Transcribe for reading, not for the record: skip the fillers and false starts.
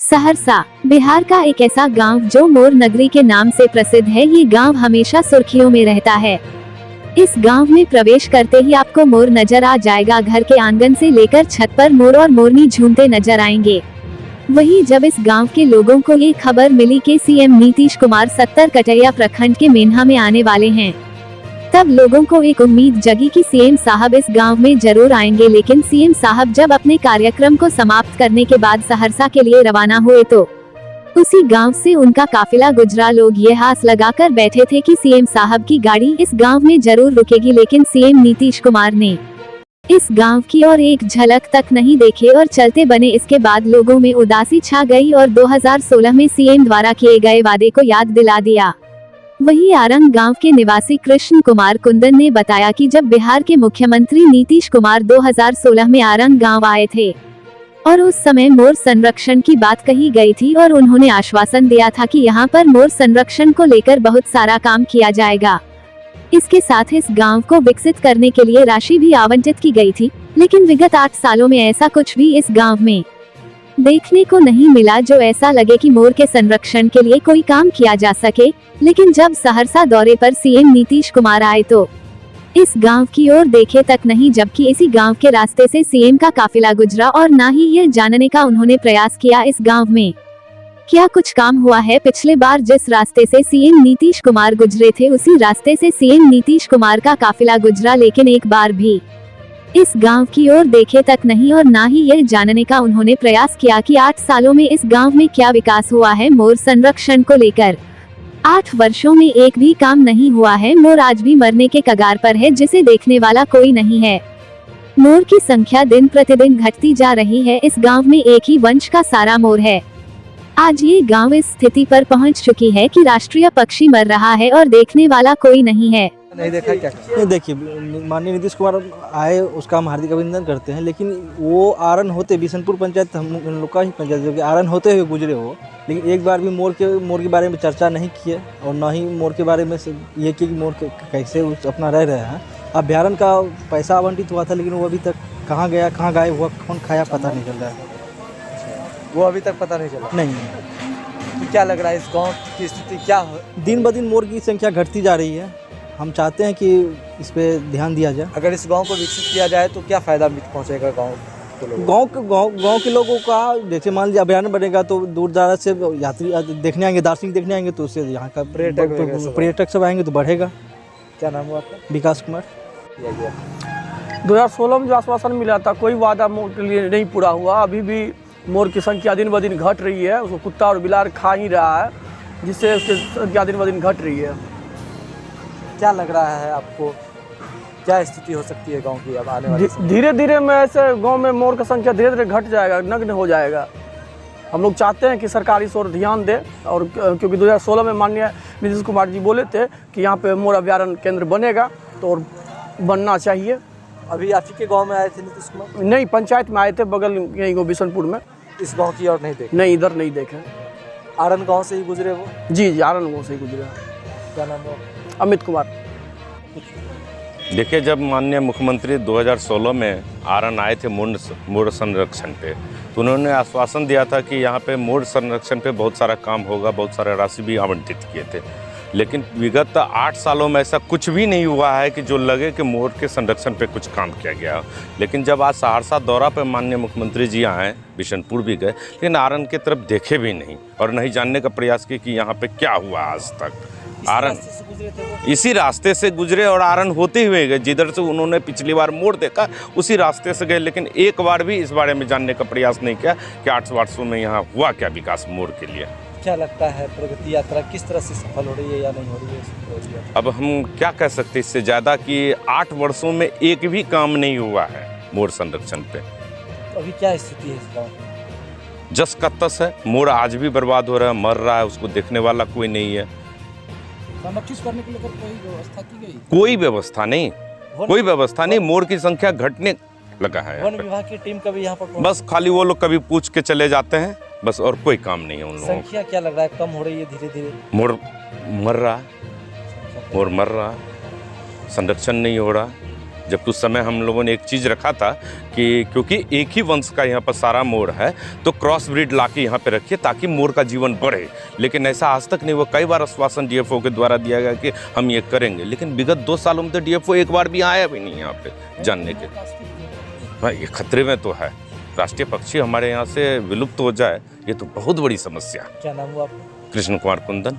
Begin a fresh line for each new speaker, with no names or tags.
सहरसा बिहार का एक ऐसा गांव जो मोर नगरी के नाम से प्रसिद्ध है। ये गांव हमेशा सुर्खियों में रहता है। इस गांव में प्रवेश करते ही आपको मोर नजर आ जाएगा। घर के आंगन से लेकर छत पर मोर और मोरनी झूमते नजर आएंगे। वहीं जब इस गांव के लोगों को ये खबर मिली कि सीएम नीतीश कुमार 70 कटैया प्रखंड के मेन्हा में आने वाले हैं, तब लोगों को एक उम्मीद जगी कि सीएम साहब इस गांव में जरूर आएंगे। लेकिन सीएम साहब जब अपने कार्यक्रम को समाप्त करने के बाद सहरसा के लिए रवाना हुए तो उसी गांव से उनका काफिला गुजरा। लोग ये आस लगाकर बैठे थे कि सीएम साहब की गाड़ी इस गांव में जरूर रुकेगी, लेकिन सीएम नीतीश कुमार ने इस गांव की और एक झलक तक नहीं देखे और चलते बने। इसके बाद लोगों में उदासी छा गई और 2016 में सीएम द्वारा किए गए वादे को याद दिला दिया। वहीं आरंग गांव के निवासी कृष्ण कुमार कुंदन ने बताया कि जब बिहार के मुख्यमंत्री नीतीश कुमार 2016 में आरंग गांव आए थे और उस समय मोर संरक्षण की बात कही गई थी और उन्होंने आश्वासन दिया था कि यहां पर मोर संरक्षण को लेकर बहुत सारा काम किया जाएगा। इसके साथ इस गांव को विकसित करने के लिए राशि भी आवंटित की गई थी, लेकिन विगत 8 सालों में ऐसा कुछ भी इस गांव में देखने को नहीं मिला जो ऐसा लगे कि मोर के संरक्षण के लिए कोई काम किया जा सके। लेकिन जब सहरसा दौरे पर सीएम नीतीश कुमार आए तो इस गांव की ओर देखे तक नहीं, जबकि इसी गांव के रास्ते से सीएम का काफिला गुजरा और ना ही ये जानने का उन्होंने प्रयास किया इस गांव में क्या कुछ काम हुआ है। पिछले बार जिस रास्ते से सीएम नीतीश कुमार गुजरे थे उसी रास्ते से सीएम नीतीश कुमार का काफिला गुजरा, लेकिन एक बार भी इस गांव की ओर देखे तक नहीं और ना ही यह जानने का उन्होंने प्रयास किया कि 8 सालों में इस गांव में क्या विकास हुआ है। मोर संरक्षण को लेकर 8 वर्षों में एक भी काम नहीं हुआ है। मोर आज भी मरने के कगार पर है, जिसे देखने वाला कोई नहीं है। मोर की संख्या दिन प्रतिदिन घटती जा रही है। इस गांव में एक ही वंश का सारा मोर है। आज ये गांव इस स्थिति पर पहुंच चुकी है कि राष्ट्रीय पक्षी मर रहा है और देखने वाला कोई नहीं है।
नहीं देखा क्या? नहीं देखिए, माननीय नीतीश कुमार आए उसका हम हार्दिक अभिनंदन करते हैं, लेकिन वो आरन होते बिशनपुर पंचायत हम लोग का ही पंचायत जो कि आरन होते हुए गुजरे हो, लेकिन एक बार भी मोर के बारे में चर्चा नहीं किए और न ही मोर के बारे में ये कि मोर कैसे अपना रह रहे हैं। अभ्यारण्य का पैसा आवंटित हुआ था, लेकिन वो अभी तक कहाँ गया, कहाँ गायब हुआ, कौन खाया, पता नहीं चल रहा है।
वो अभी तक पता नहीं चला?
नहीं।
तो क्या लग रहा है इस गाँव की स्थिति क्या हो?
दिन ब दिन मोर की संख्या घटती जा रही है। हम चाहते हैं कि इस पे ध्यान दिया जाए।
अगर इस गांव को विकसित किया जाए तो क्या फ़ायदा पहुंचेगा गांव के लोगों को?
गांव के लोगों का, जैसे मान लीजिए अभ्यारण्य बनेगा तो दूर दराज से यात्री देखने आएंगे, दार्शनिक देखने आएंगे, तो उससे यहाँ का पर्यटक सब आएंगे तो बढ़ेगा।
क्या नाम हुआ आपका?
विकास कुमार।
2016 में जो आश्वासन मिला था कोई वादा मोर के लिए नहीं पूरा हुआ। अभी भी मोर की संख्या दिन ब दिन घट रही है। उसको कुत्ता और बिलार खा ही रहा है, जिससे उसकी संख्या दिन ब दिन घट रही है।
क्या लग रहा है आपको, क्या स्थिति हो सकती है गांव की अब आने वाले समय?
धीरे धीरे में ऐसे गांव में मोर का संख्या धीरे धीरे घट जाएगा, नग्न हो जाएगा। हम लोग चाहते हैं कि सरकार इस ओर ध्यान दे, और क्योंकि 2016 में माननीय नीतीश कुमार जी बोले थे कि यहाँ पे मोर अभ्यारण्य केंद्र बनेगा, तो और बनना चाहिए।
अभी आप ही के गाँव में आए थे नीतीश कुमार?
नहीं, पंचायत में आए थे, बगल यहीं बिशनपुर में।
इस गाँव की और नहीं देखे?
नहीं, इधर नहीं देखे।
आरन गाँव से ही गुजरे वो?
जी, आरन गाँव से ही गुजरे।
क्या नाम है?
अमित कुमार।
देखिए, जब माननीय मुख्यमंत्री 2016 में आरन आए थे मोर संरक्षण पे, तो उन्होंने आश्वासन दिया था कि यहाँ पे मोर संरक्षण पे बहुत सारा काम होगा, बहुत सारा राशि भी आवंटित किए थे। लेकिन विगत 8 सालों में ऐसा कुछ भी नहीं हुआ है कि जो लगे कि मोर के संरक्षण पे कुछ काम किया गया। लेकिन जब आज सहरसा दौरा पे माननीय मुख्यमंत्री जी आए, बिशनपुर भी गए, लेकिन आरन की तरफ देखे भी नहीं और नहीं जानने का प्रयास किए कि यहाँ पे क्या हुआ आज तक। आरन इसी रास्ते से गुजरे और आरन होते हुए गए, जिधर से उन्होंने पिछली बार मोड़ देखा उसी रास्ते से गए, लेकिन एक बार भी इस बारे में जानने का प्रयास नहीं किया कि 8 वर्षों में यहाँ हुआ क्या विकास मोड़ के लिए।
क्या लगता है प्रगति यात्रा किस तरह से सफल हो रही है या नहीं हो रही है?
अब हम क्या कह सकते इससे ज़्यादा कि 8 वर्षों में एक भी काम नहीं हुआ है मोर संरक्षण पे।
तो अभी क्या स्थिति है इस गाँव की?
जस का तस है, मोर आज भी बर्बाद हो रहा है, मर रहा है, उसको देखने वाला कोई नहीं है।
संरक्षित करने के लिए कोई व्यवस्था की गई?
कोई व्यवस्था नहीं, कोई व्यवस्था नहीं। मोर की संख्या घटने लगा है।
वन विभाग की टीम कभी यहाँ पर?
बस खाली वो लोग कभी पूछ के चले जाते हैं बस, और कोई काम नहीं है उन लोगों।
संख्या क्या लग रहा है कम हो रही है धीरे धीरे?
मोर मर रहा है, मोर मर रहा है, संरक्षण नहीं हो रहा। जबकि उस समय हम लोगों ने एक चीज़ रखा था कि क्योंकि एक ही वंश का यहाँ पर सारा मोर है तो क्रॉस ब्रीड ला के यहाँ पर रखिए ताकि मोर का जीवन बढ़े, लेकिन ऐसा आज तक नहीं हुआ। कई बार आश्वासन डीएफओ के द्वारा दिया गया कि हम ये करेंगे, लेकिन विगत 2 सालों में तो डीएफओ एक बार भी आया भी नहीं यहाँ पे जानने के। भाई ये खतरे में तो है, राष्ट्रीय पक्षी हमारे यहाँ से विलुप्त हो जाए, ये तो बहुत बड़ी समस्या।
क्या नाम हुआ आपका?
कृष्ण कुमार कुंदन।